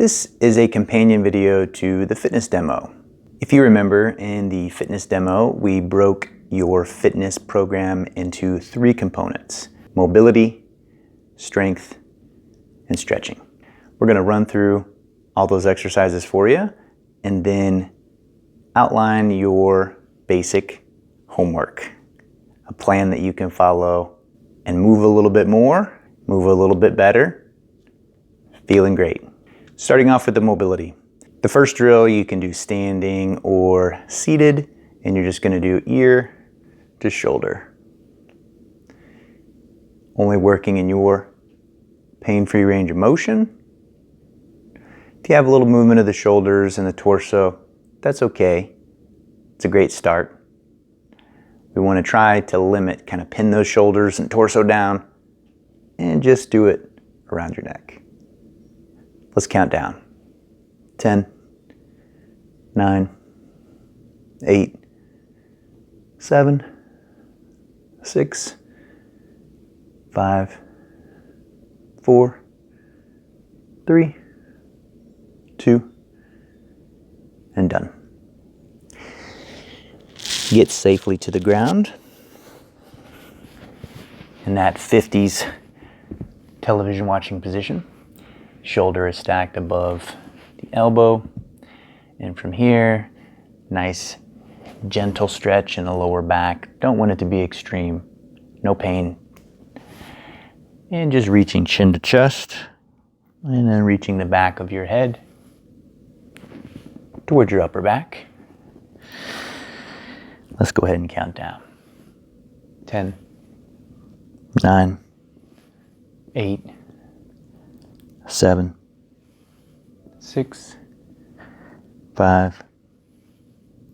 This is a companion video to the fitness demo. If you remember, in the fitness demo, we broke your fitness program into 3 components: mobility, strength, and stretching. We're going to run through all those exercises for you and then outline your basic homework, a plan that you can follow and move a little bit more, move a little bit better, feeling great. Starting off with the mobility. The first drill you can do standing or seated, and you're just going to do ear to shoulder. Only working in your pain-free range of motion. If you have a little movement of the shoulders and the torso, that's okay. It's a great start. We want to try to limit, kind of pin those shoulders and torso down, and just do it around your neck. Let's count down. 10, 9, 8, 7, 6, 5, 4, 3, 2, and done. Get safely to the ground in that 50s television watching position. Shoulder is stacked above the elbow, and from here, nice gentle stretch in the lower back. Don't want it to be extreme, no pain. And just reaching chin to chest, and then reaching the back of your head towards your upper back. Let's go ahead and count down. 10, 9, 8, 7, 6, 5,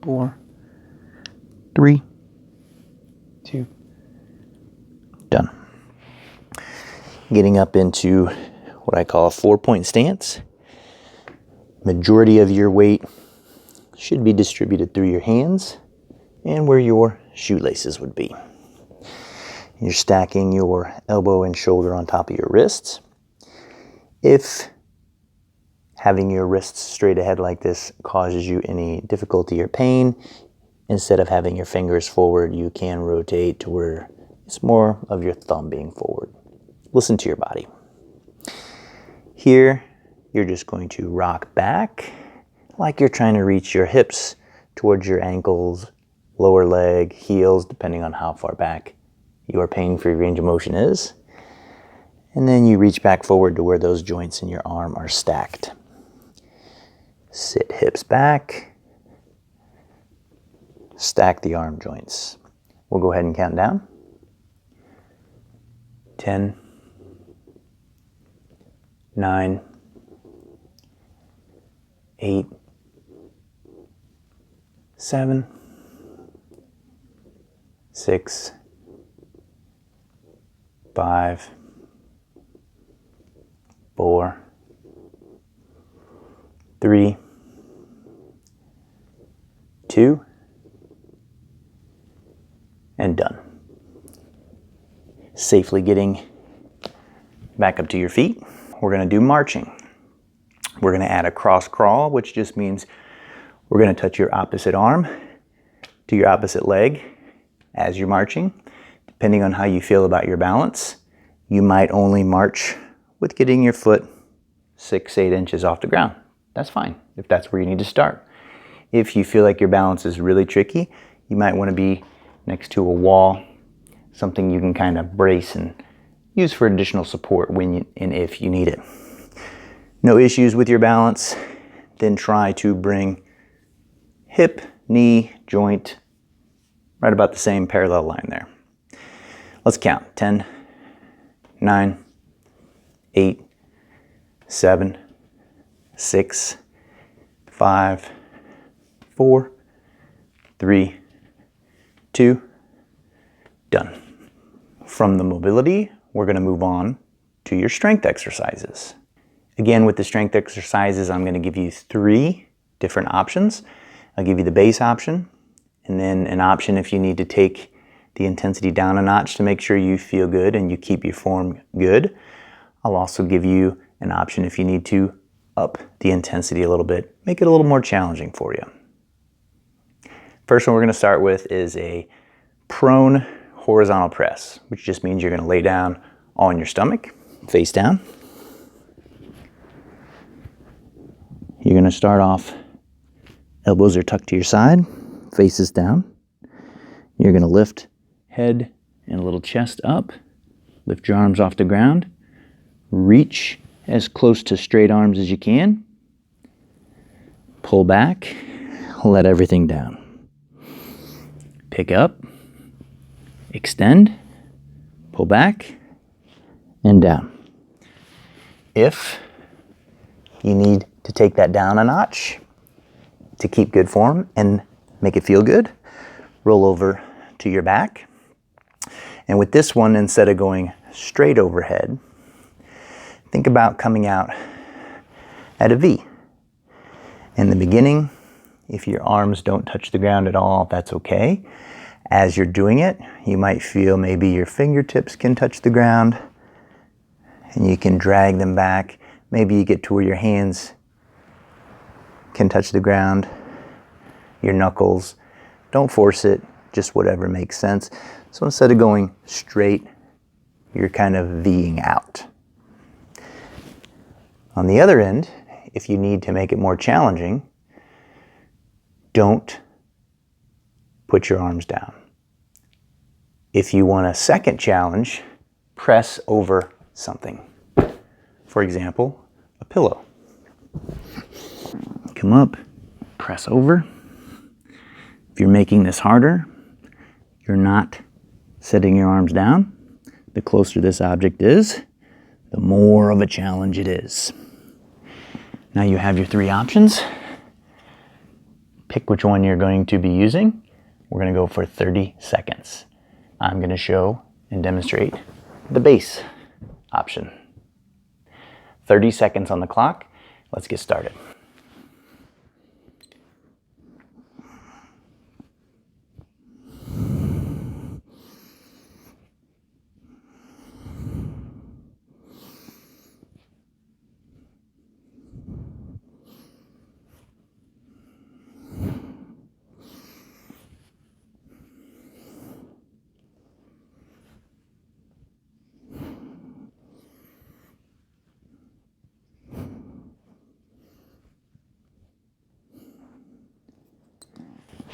4, 3, 2, done. Getting up into what I call a 4-point stance. Majority of your weight should be distributed through your hands and where your shoelaces would be. You're stacking your elbow and shoulder on top of your wrists. If having your wrists straight ahead like this causes you any difficulty or pain, instead of having your fingers forward, you can rotate to where it's more of your thumb being forward. Listen to your body. Here, you're just going to rock back like you're trying to reach your hips towards your ankles, lower leg, heels, depending on how far back your pain-free range of motion is. And then you reach back forward to where those joints in your arm are stacked. Sit hips back. Stack the arm joints. We'll go ahead and count down. 10, 9, 8, 7, 6, 5, 4, 3, 2, and done. Safely getting back up to your feet, we're going to do marching. We're going to add a cross crawl, which just means we're going to touch your opposite arm to your opposite leg as you're marching. Depending on how you feel about your balance, you might only march with getting your foot 6-8 inches off the ground. That's fine if that's where you need to start. If you feel like your balance is really tricky, you might want to be next to a wall, something you can kind of brace and use for additional support when and if you need it. No issues with your balance, then try to bring hip, knee, joint right about the same parallel line there. Let's count. 10, 9, 8, 7, 6, 5, 4, 3, 2, done. From the mobility, we're going to move on to your strength exercises. Again, with the strength exercises, I'm going to give you 3 different options. I'll give you the base option, and then an option if you need to take the intensity down a notch to make sure you feel good and you keep your form good. I'll also give you an option if you need to up the intensity a little bit, make it a little more challenging for you. First one we're going to start with is a prone horizontal press, which just means you're going to lay down on your stomach, face down. You're going to start off, elbows are tucked to your side, faces down. You're going to lift head and a little chest up, lift your arms off the ground, reach as close to straight arms as you can, pull back, let everything down. Pick up, extend, pull back, and down. If you need to take that down a notch to keep good form and make it feel good, roll over to your back. And with this one, instead of going straight overhead, think about coming out at a V. In the beginning, if your arms don't touch the ground at all, that's okay. As you're doing it, you might feel maybe your fingertips can touch the ground and you can drag them back. Maybe you get to where your hands can touch the ground, your knuckles. Don't force it, just whatever makes sense. So instead of going straight, you're kind of V'ing out. On the other end, if you need to make it more challenging, don't put your arms down. If you want a second challenge, press over something. For example, a pillow. Come up, press over. If you're making this harder, you're not setting your arms down. The closer this object is, the more of a challenge it is. Now you have your 3 options. Pick which one you're going to be using. We're going to go for 30 seconds. I'm going to show and demonstrate the base option. 30 seconds on the clock. Let's get started.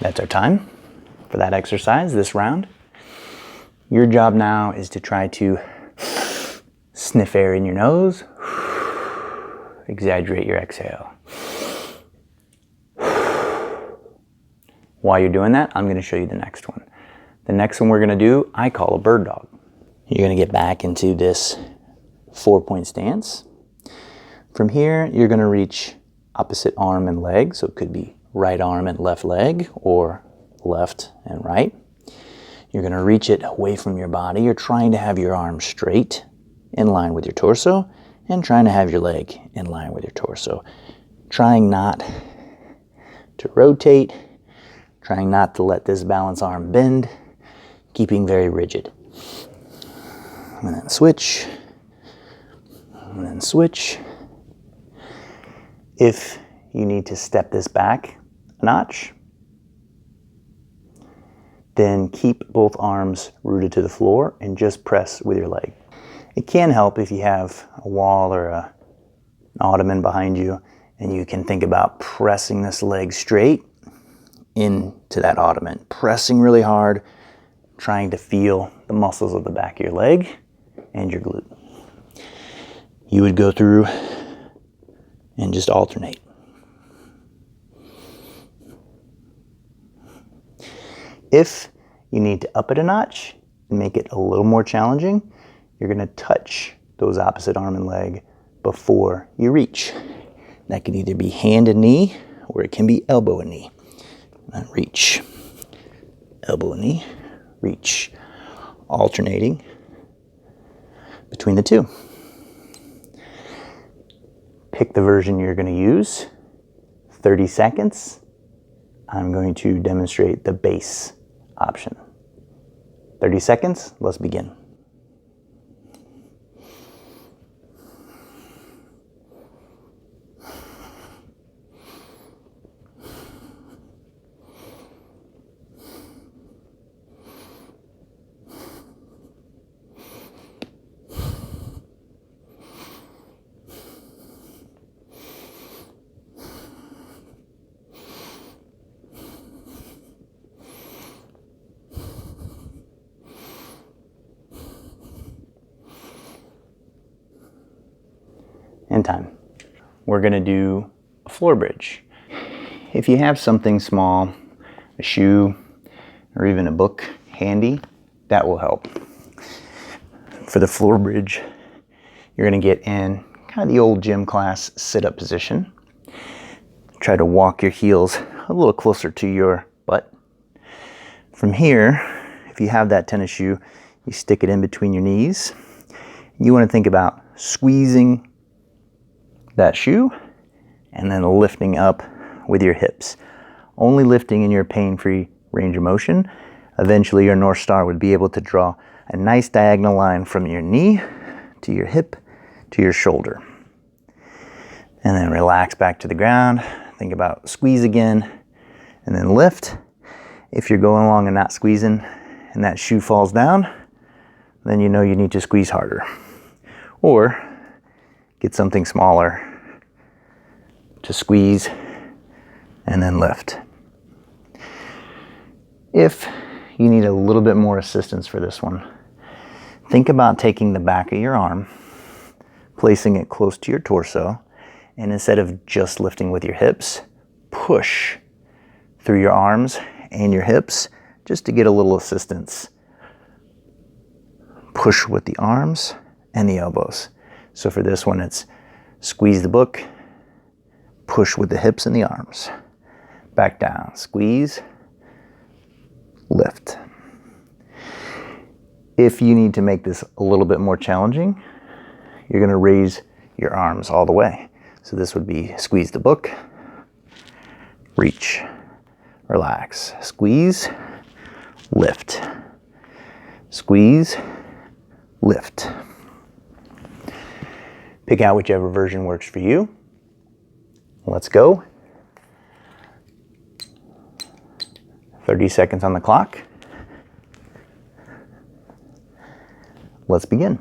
That's our time for that exercise, this round. Your job now is to try to sniff air in your nose, exaggerate your exhale. While you're doing that, I'm going to show you the next one. The next one we're going to do, I call a bird dog. You're going to get back into this 4-point stance. From here, you're going to reach opposite arm and leg, so it could be right arm and left leg, or left and right. You're going to reach it away from your body. You're trying to have your arms straight, in line with your torso, and trying to have your leg in line with your torso. Trying not to rotate, trying not to let this balance arm bend, keeping very rigid. And then switch, and then switch. If you need to step this back a notch, then keep both arms rooted to the floor and just press with your leg. It can help if you have a wall or an ottoman behind you and you can think about pressing this leg straight into that ottoman, pressing really hard, trying to feel the muscles of the back of your leg and your glute. You would go through and just alternate. If you need to up it a notch and make it a little more challenging, you're going to touch those opposite arm and leg before you reach. That can either be hand and knee, or it can be elbow and knee. And reach, elbow and knee, reach, alternating between the two. Pick the version you're going to use. 30 seconds. I'm going to demonstrate the base option. 30 seconds, let's begin. time. We're gonna do a floor bridge. If you have something small, a shoe, or even a book handy, that will help. For the floor bridge, you're gonna get in kind of the old gym class sit-up position. Try to walk your heels a little closer to your butt. From here, if you have that tennis shoe, you stick it in between your knees. You wanna think about squeezing that shoe and then lifting up with your hips. Only lifting in your pain-free range of motion. Eventually your North Star would be able to draw a nice diagonal line from your knee to your hip to your shoulder. And then relax back to the ground. Think about squeeze again and then lift. If you're going along and not squeezing and that shoe falls down, then you know you need to squeeze harder. Or get something smaller to squeeze and then lift. If you need a little bit more assistance for this one, think about taking the back of your arm, placing it close to your torso, and instead of just lifting with your hips, push through your arms and your hips just to get a little assistance. Push with the arms and the elbows. So for this one, it's squeeze the book, push with the hips and the arms. Back down, squeeze, lift. If you need to make this a little bit more challenging, you're gonna raise your arms all the way. So this would be squeeze the book, reach, relax, squeeze, lift, squeeze, lift. Pick out whichever version works for you. Let's go. 30 seconds on the clock. Let's begin.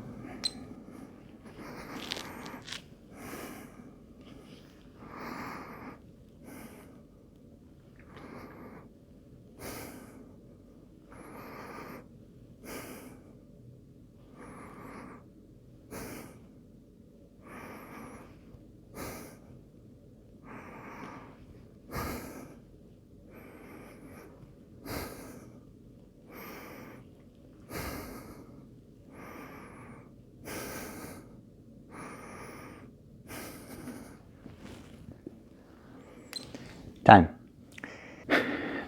Time.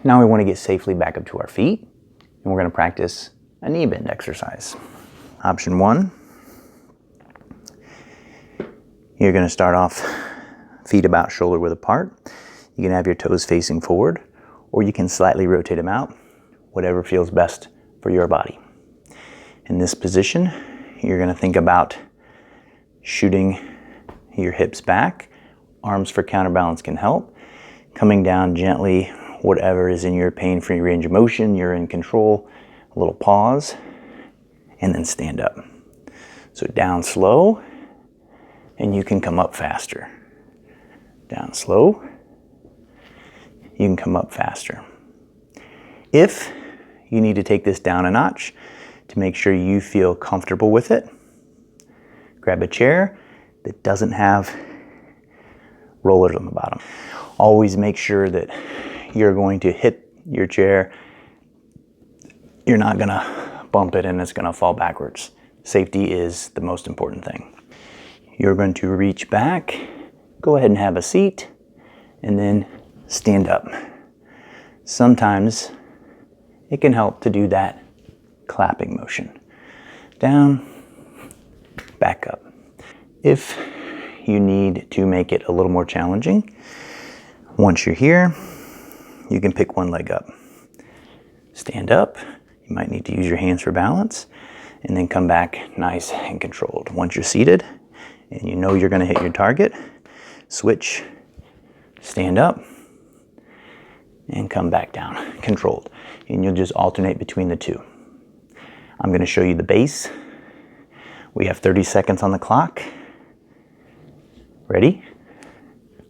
Now we want to get safely back up to our feet, and we're going to practice a knee bend exercise. Option 1, you're going to start off feet about shoulder width apart. You can have your toes facing forward, or you can slightly rotate them out, whatever feels best for your body. In this position, you're going to think about shooting your hips back. Arms for counterbalance can help. Coming down gently, whatever is in your pain-free range of motion, you're in control. A little pause, and then stand up. So down slow, and you can come up faster. Down slow, you can come up faster. If you need to take this down a notch to make sure you feel comfortable with it, grab a chair that doesn't have rollers on the bottom. Always make sure that you're going to hit your chair. You're not gonna bump it and it's gonna fall backwards. Safety is the most important thing. You're going to reach back, go ahead and have a seat, and then stand up. Sometimes it can help to do that clapping motion. Down, back up. If you need to make it a little more challenging, once you're here, you can pick one leg up. Stand up, you might need to use your hands for balance, and then come back nice and controlled. Once you're seated, and you know you're gonna hit your target, switch, stand up, and come back down, controlled. And you'll just alternate between the two. I'm gonna show you the base. We have 30 seconds on the clock. Ready?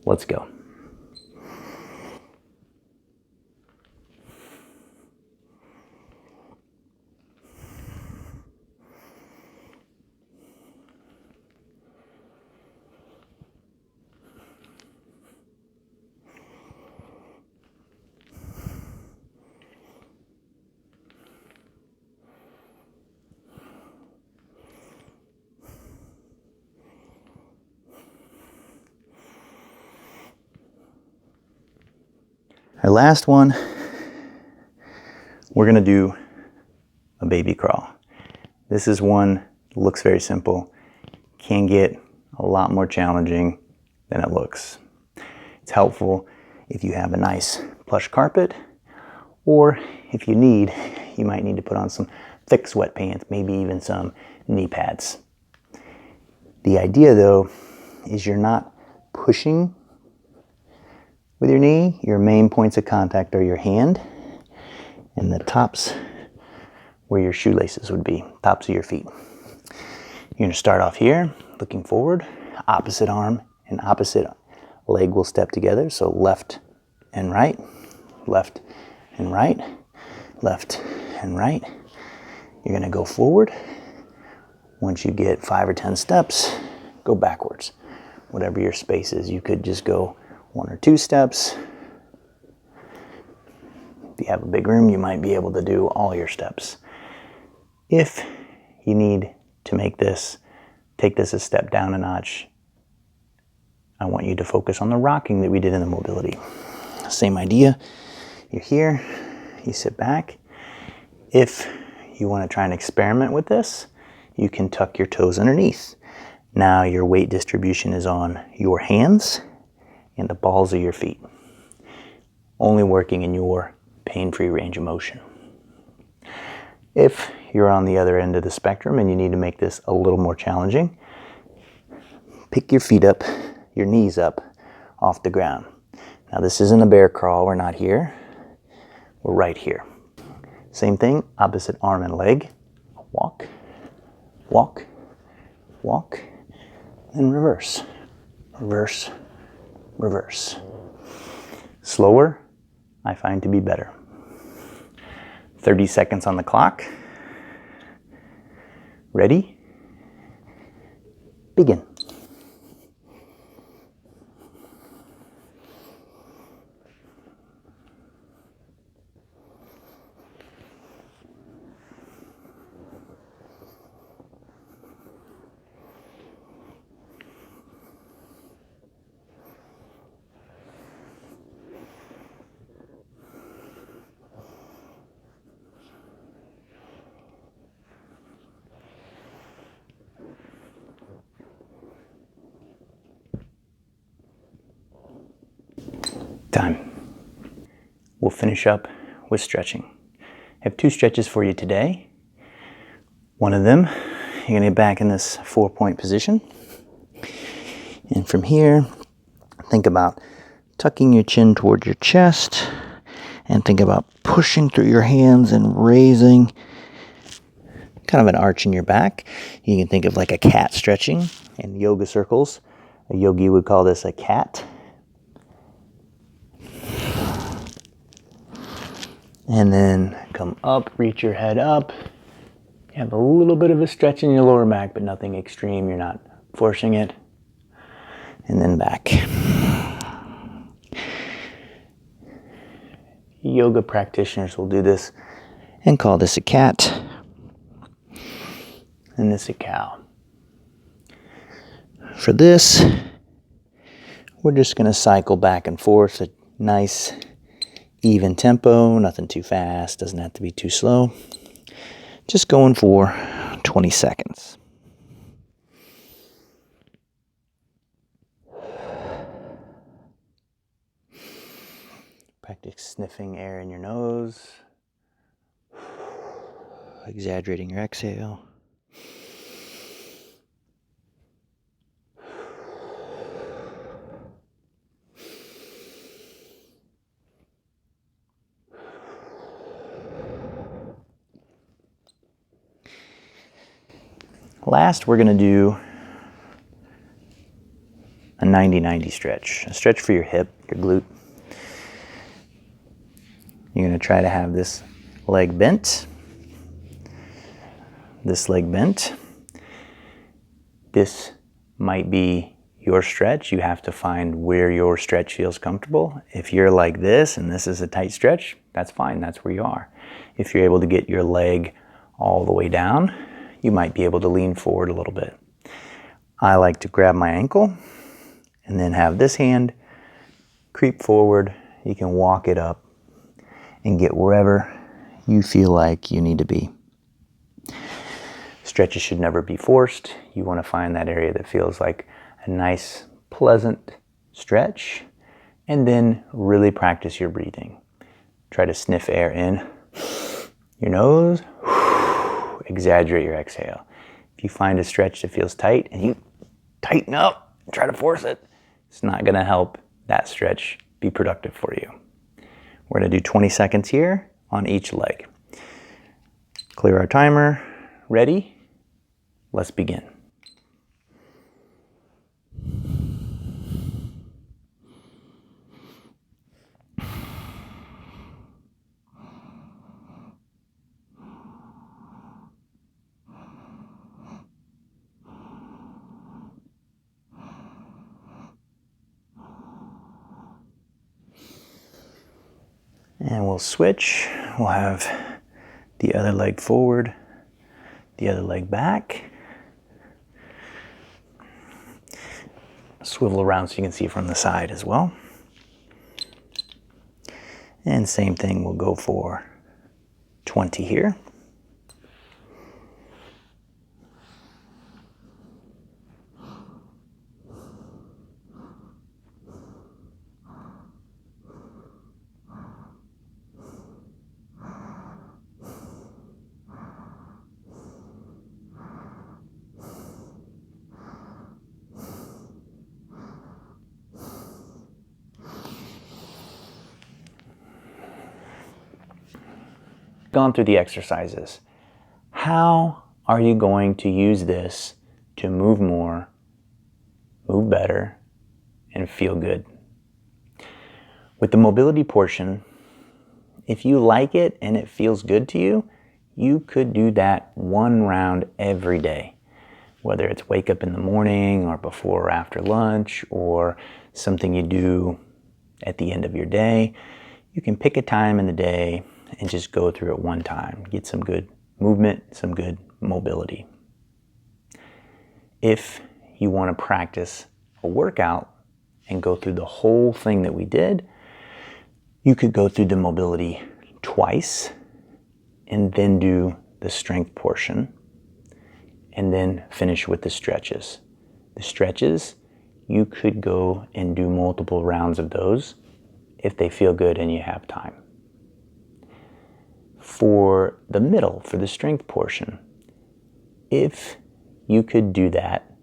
Let's go. Our last one, we're gonna do a baby crawl. This is one that looks very simple, can get a lot more challenging than it looks. It's helpful if you have a nice plush carpet, or if you might need to put on some thick sweatpants, maybe even some knee pads. The idea though is you're not pushing with your knee. Your main points of contact are your hand and the tops where your shoelaces would be, tops of your feet. You're gonna start off here, looking forward, opposite arm and opposite leg will step together. So left and right, left and right, left and right. You're gonna go forward. Once you get 5 or 10 steps, go backwards. Whatever your space is, you could just go 1 or 2 steps. If you have a big room, you might be able to do all your steps. If you need to take this a step down a notch, I want you to focus on the rocking that we did in the mobility. Same idea. You're here, you sit back. If you want to try and experiment with this, you can tuck your toes underneath. Now your weight distribution is on your hands and the balls of your feet, only working in your pain-free range of motion. If you're on the other end of the spectrum and you need to make this a little more challenging, pick your feet up, your knees up off the ground. Now this isn't a bear crawl, we're not here, we're right here. Same thing, opposite arm and leg. Walk, walk, walk, and reverse, reverse, reverse. Slower, I find to be better. 30 seconds on the clock. Ready? Begin. Time. We'll finish up with stretching. I have 2 stretches for you today. One of them, you're gonna get back in this 4-point position. And from here, think about tucking your chin toward your chest and think about pushing through your hands and raising kind of an arch in your back. You can think of like a cat stretching in yoga circles. A yogi would call this a cat. And then come up, reach your head up. You have a little bit of a stretch in your lower back, but nothing extreme. You're not forcing it. And then back. Yoga practitioners will do this and call this a cat. And this a cow. For this, we're just going to cycle back and forth, a nice even tempo, nothing too fast, doesn't have to be too slow. Just going for 20 seconds. Practice sniffing air in your nose, exaggerating your exhale. Last, we're going to do a 90-90 stretch, a stretch for your hip, your glute. You're going to try to have this leg bent, this leg bent. This might be your stretch. You have to find where your stretch feels comfortable. If you're like this and this is a tight stretch, that's fine, that's where you are. If you're able to get your leg all the way down, you might be able to lean forward a little bit. I like to grab my ankle and then have this hand creep forward You can walk it up and get wherever you feel like you need to be. Stretches should never be forced. You want to find that area that feels like a nice, pleasant stretch, and then really practice your breathing. Try to sniff air in your nose, exaggerate your exhale. If you find a stretch that feels tight and you tighten up, try to force it, it's not going to help that stretch be productive for you. We're going to do 20 seconds here on each leg. Clear our timer. Ready? Let's begin. And we'll switch. We'll have the other leg forward, the other leg back. Swivel around so you can see from the side as well. And same thing, we'll go for 20 here. Gone through the exercises. How are you going to use this to move more, move better, and feel good? With the mobility portion, if you like it and it feels good to you, you could do that one round every day. Whether it's wake up in the morning or before or after lunch or something you do at the end of your day, you can pick a time in the day and just go through it one time. Get some good movement, some good mobility. If you want to practice a workout and go through the whole thing that we did, you could go through the mobility twice and then do the strength portion and then finish with the stretches. The stretches, you could go and do multiple rounds of those if they feel good and you have time. For the middle, for the strength portion, if you could do that,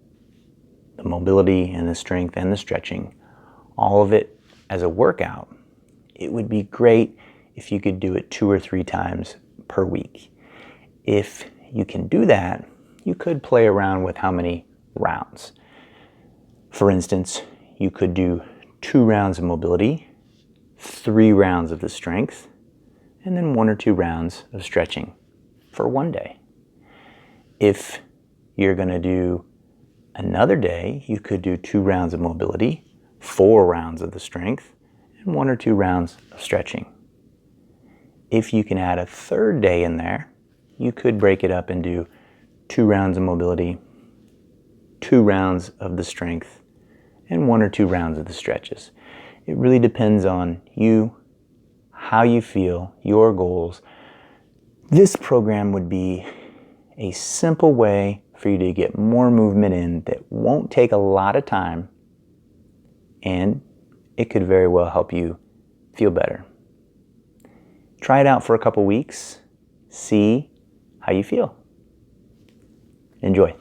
the mobility and the strength and the stretching, all of it as a workout, it would be great if you could do it 2 or 3 times per week. If you can do that, you could play around with how many rounds. For instance, you could do 2 rounds of mobility, 3 rounds of the strength, and then 1 or 2 rounds of stretching for one day. If you're going to do another day, you could do 2 rounds of mobility, 4 rounds of the strength, and 1 or 2 rounds of stretching. If you can add a third day in there, you could break it up and do 2 rounds of mobility, 2 rounds of the strength, and 1 or 2 rounds of the stretches. It really depends on you, how you feel, your goals. This program would be a simple way for you to get more movement in that won't take a lot of time, and it could very well help you feel better. Try it out for a couple weeks, see how you feel. Enjoy.